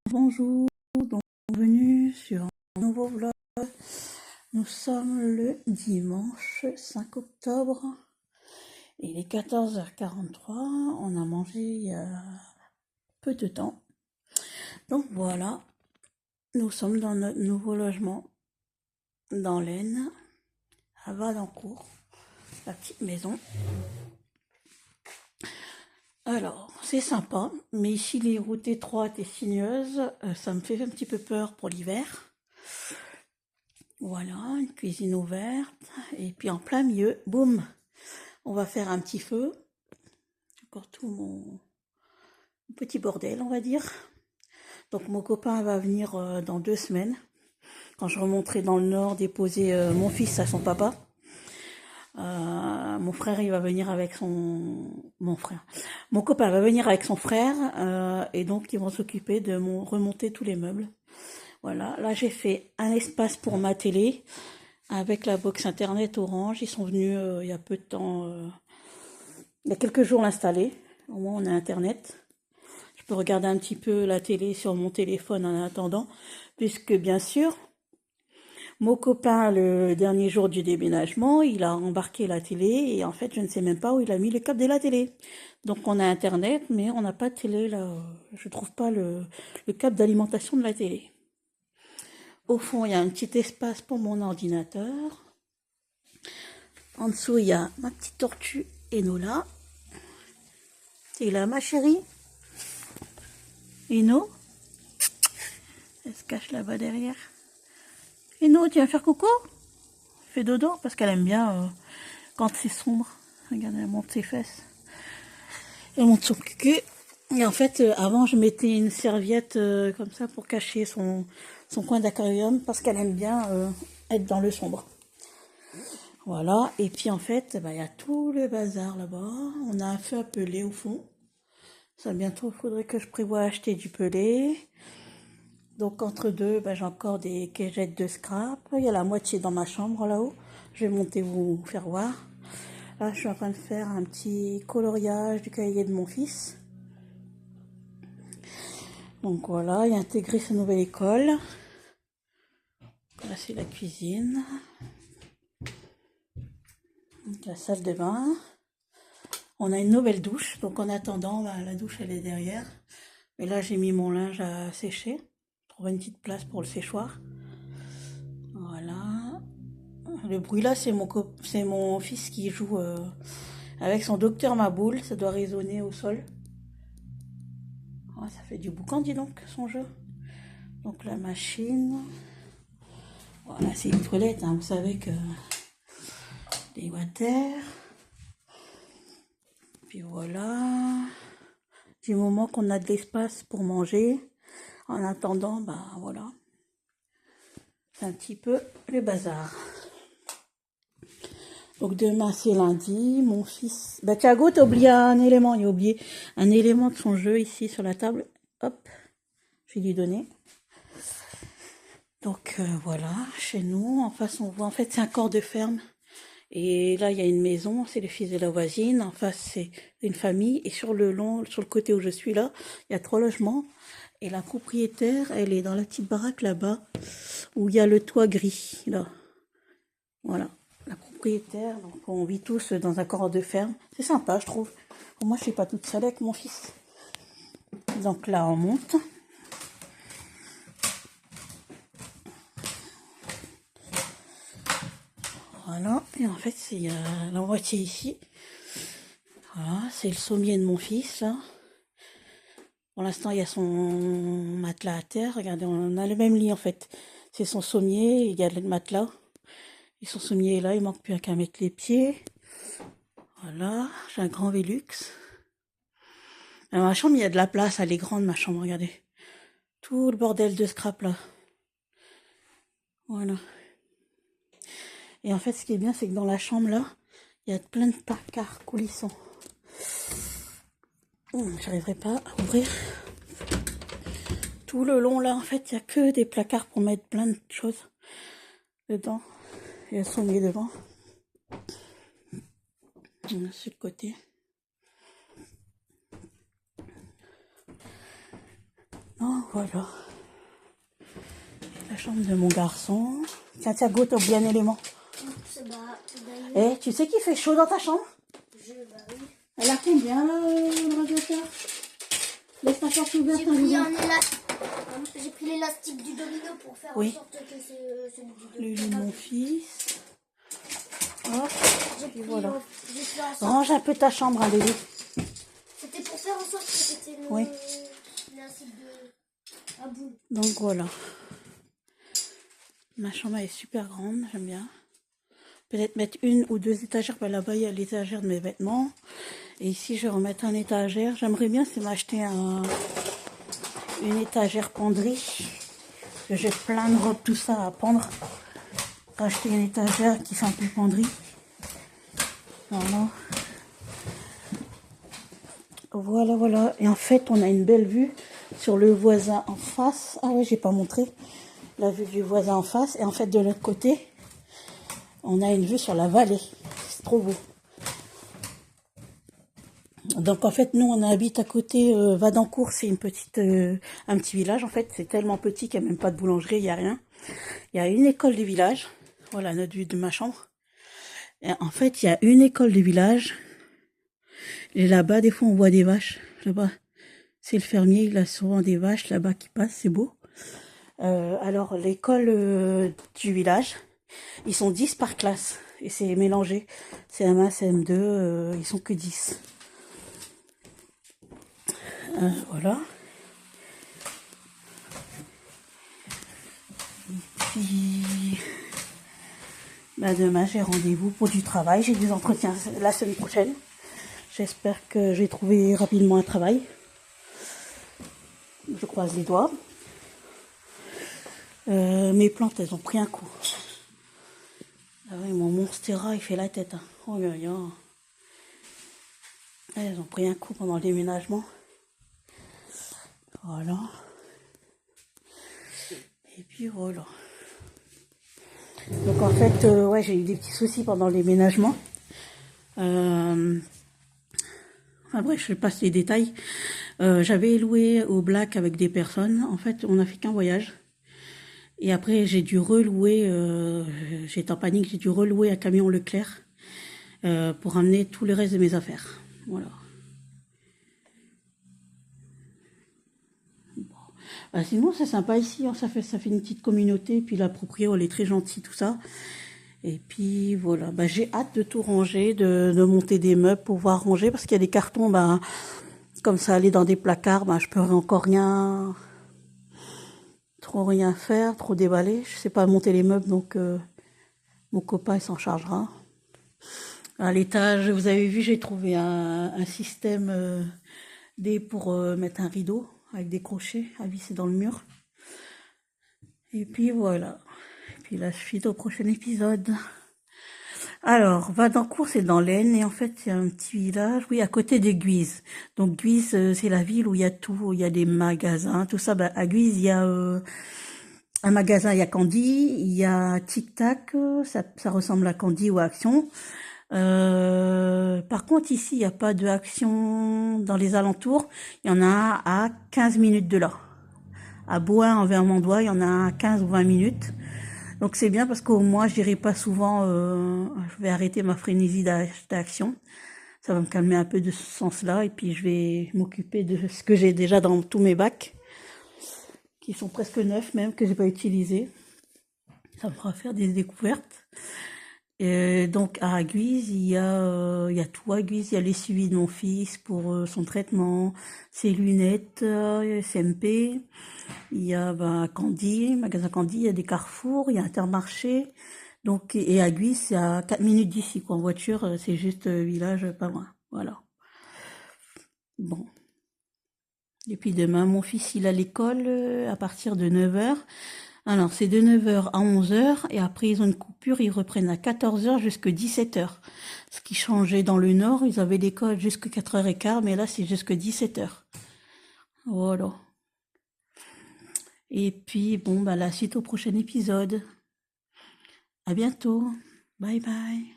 Bonjour, donc bienvenue sur un nouveau vlog. Nous sommes le dimanche 5 octobre. Il est 14h43. On a mangé il y a peu de temps. Donc voilà, nous sommes dans notre nouveau logement dans l'Aisne, à Valencourt, la petite maison. Alors, c'est sympa, mais ici les routes étroites et sinueuses, ça me fait un petit peu peur pour l'hiver. Voilà, une cuisine ouverte. Et puis en plein milieu, boum, on va faire un petit feu. Encore tout mon petit bordel, on va dire. Donc mon copain va venir dans 2 semaines. Quand je remonterai dans le nord déposer mon fils à son papa. Mon frère, il va venir avec son... Mon copain va venir avec son frère. Et donc ils vont s'occuper de remonter tous les meubles. Voilà, là j'ai fait un espace pour ma télé. Avec la box internet Orange, ils sont venus il y a peu de temps, il y a quelques jours l'installer. Au moins on a internet. Je peux regarder un petit peu la télé sur mon téléphone en attendant, puisque bien sûr, mon copain, le dernier jour du déménagement, il a embarqué la télé et en fait je ne sais même pas où il a mis le câble de la télé. Donc on a internet, mais on n'a pas de télé là. Je trouve pas le câble d'alimentation de la télé. Au fond, il y a un petit espace pour mon ordinateur. En dessous, il y a ma petite tortue Enola. C'est là, ma chérie. Eno. Elle se cache là-bas derrière. Eno, tu vas faire coucou? Fais dodo, parce qu'elle aime bien quand c'est sombre. Regarde, elle monte ses fesses. Elle monte son cul. Et en fait, avant, je mettais une serviette comme ça pour cacher son coin d'aquarium, parce qu'elle aime bien être dans le sombre. Voilà, et puis en fait, bah, y a tout le bazar là-bas. On a un feu à peler au fond. Ça, bientôt, il faudrait que je prévoie acheter du pelé. Donc entre deux, bah, j'ai encore des cagettes de scrap. Il y a la moitié dans ma chambre là-haut. Je vais monter vous faire voir. Là, je suis en train de faire un petit coloriage du cahier de mon fils. Donc voilà, il a intégré sa nouvelle école. Là, c'est la cuisine. Donc, la salle de bain. On a une nouvelle douche. Donc en attendant, bah, la douche, elle est derrière. Mais là, j'ai mis mon linge à sécher. Trouver une petite place pour le séchoir. Voilà. Le bruit là, c'est mon fils qui joue avec son docteur Maboul. Ça doit résonner au sol. Oh, ça fait du boucan, dis donc, son jeu. Donc la machine. Voilà, c'est une toilette, hein. Vous savez que des water. Puis voilà. Du moment qu'on a de l'espace pour manger. En attendant, bah voilà. C'est un petit peu le bazar. Donc demain c'est lundi, mon fils... Bah Thiago, t'as oublié un élément, il a oublié un élément de son jeu ici sur la table. Hop, je vais lui donner. Donc voilà, chez nous, en face on voit, en fait c'est un corps de ferme. Et là il y a une maison, c'est le fils de la voisine, en face c'est une famille. Et sur le côté où je suis là, il y a 3 logements. Et la propriétaire, elle est dans la petite baraque là-bas, où il y a le toit gris, là. Voilà. La propriétaire, donc on vit tous dans un corps de ferme. C'est sympa, je trouve. Moi, je suis pas toute seule avec mon fils. Donc là, on monte. Voilà. Et en fait, c'est la moitié ici. Voilà, c'est le sommier de mon fils, là. Pour l'instant, il y a son matelas à terre. Regardez, on a le même lit, en fait. C'est son sommier, il y a le matelas. Et son sommier est là, il manque plus qu'à mettre les pieds. Voilà, j'ai un grand Velux. Dans ma chambre, il y a de la place, elle est grande, ma chambre, regardez. Tout le bordel de scrap, là. Voilà. Et en fait, ce qui est bien, c'est que dans la chambre, là, il y a plein de placards coulissants. J'arriverai pas à ouvrir. Tout le long, là, en fait, il n'y a que des placards pour mettre plein de choses dedans. Et elles sont mises devant. Sur le côté. Oh, voilà. La chambre de mon garçon. Tiens, tiens, go, t'as oublié un élément. Eh, tu sais qu'il fait chaud dans ta chambre? Bah oui. Elle a combien, le radiateur? Laisse ta porte ouverte. J'ai pris l'élastique du domino pour faire Oui. en sorte que c'est celui du domino. Le lit de mon fils. Hop, J'ai voilà. fait en sorte. Range un peu ta chambre, hein, bébé. C'était pour faire en sorte que c'était Oui. l'élastique de à bout. Donc voilà. Ma chambre est super grande, j'aime bien. Peut-être mettre une ou deux étagères, bah là-bas il y a l'étagère de mes vêtements. Et ici je vais remettre un étagère. J'aimerais bien c'est m'acheter une étagère penderie. J'ai plein de robes, tout ça à pendre. Acheter une étagère qui fait un peu penderie. Voilà. Voilà, voilà. Et en fait, on a une belle vue sur le voisin en face. Ah ouais, j'ai pas montré la vue du voisin en face. Et en fait, de l'autre côté, on a une vue sur la vallée. C'est trop beau. Donc en fait, nous, on habite à côté Vadencourt. C'est une petite, un petit village. En fait, c'est tellement petit qu'il n'y a même pas de boulangerie, il n'y a rien. Il y a une école du village. Voilà notre vue de ma chambre. Et en fait, il y a une école du village. Et là-bas, des fois, on voit des vaches. Là-bas, c'est le fermier. Il a souvent des vaches là-bas qui passent. C'est beau. Alors, l'école du village, ils sont 10 par classe. Et c'est mélangé. CM1, CM2, ils sont que 10. Voilà. Et puis, bah demain, j'ai rendez-vous pour du travail. J'ai des entretiens la semaine prochaine. J'espère que j'ai trouvé rapidement un travail. Je croise les doigts. Mes plantes, elles ont pris un coup. Ah oui, mon monstera, il fait la tête. Hein. Oh là là. Elles ont pris un coup pendant le déménagement. Voilà. Et puis voilà. Donc en fait, ouais, j'ai eu des petits soucis pendant le déménagement. Enfin bref, je passe les détails. J'avais loué au Black avec des personnes. En fait, on n'a fait qu'un voyage. Et après, j'ai dû relouer, j'étais en panique, j'ai dû relouer un camion Leclerc pour ramener tout le reste de mes affaires. Voilà. Bon. Sinon, c'est sympa ici, hein, ça fait une petite communauté, puis la propriétaire, elle est très gentille, tout ça. Et puis voilà, bah, j'ai hâte de tout ranger, de monter des meubles, pouvoir ranger, parce qu'il y a des cartons, bah, comme ça, aller dans des placards, bah, je peux encore trop rien faire, trop déballer. Je sais pas monter les meubles, donc mon copain il s'en chargera. À l'étage, vous avez vu, j'ai trouvé un système pour mettre un rideau avec des crochets à visser dans le mur. Et puis voilà. Et puis la suite au prochain épisode. Alors, Vadencourt, c'est dans l'Aisne, et en fait, c'est un petit village, oui, à côté des Guises. Donc, Guise, c'est la ville où il y a tout, où il y a des magasins, tout ça. Bah, à Guise, il y a un magasin, il y a Candy, il y a Tic Tac, ça ressemble à Candy ou à Action. Par contre, ici, il n'y a pas de Action dans les alentours. Il y en a un à 15 minutes de là. À Boin, en Vermandois, il y en a un à 15 ou 20 minutes. Donc c'est bien parce qu'au moins, je n'irai pas souvent, je vais arrêter ma frénésie d'action. Ça va me calmer un peu de ce sens-là. Et puis, je vais m'occuper de ce que j'ai déjà dans tous mes bacs, qui sont presque neufs même, que j'ai pas utilisés. Ça me fera faire des découvertes. Et donc à Guise, il y a tout à Guise. Il y a les suivis de mon fils pour son traitement, ses lunettes, SMP. Il y a Candy, magasin Candy, il y a des carrefours, il y a Intermarché. Donc, et à Guise, c'est à 4 minutes d'ici, quoi. En voiture, c'est juste village, pas loin. Voilà. Bon. Et puis demain, mon fils, il a l'école à partir de 9h. Alors, c'est de 9h à 11h, et après, ils ont une coupure, ils reprennent à 14h jusqu'à 17h. Ce qui changeait dans le nord, ils avaient l'école jusqu'à 4h15, mais là, c'est jusqu'à 17h. Voilà. Et puis, bon, bah, la suite au prochain épisode. À bientôt. Bye bye.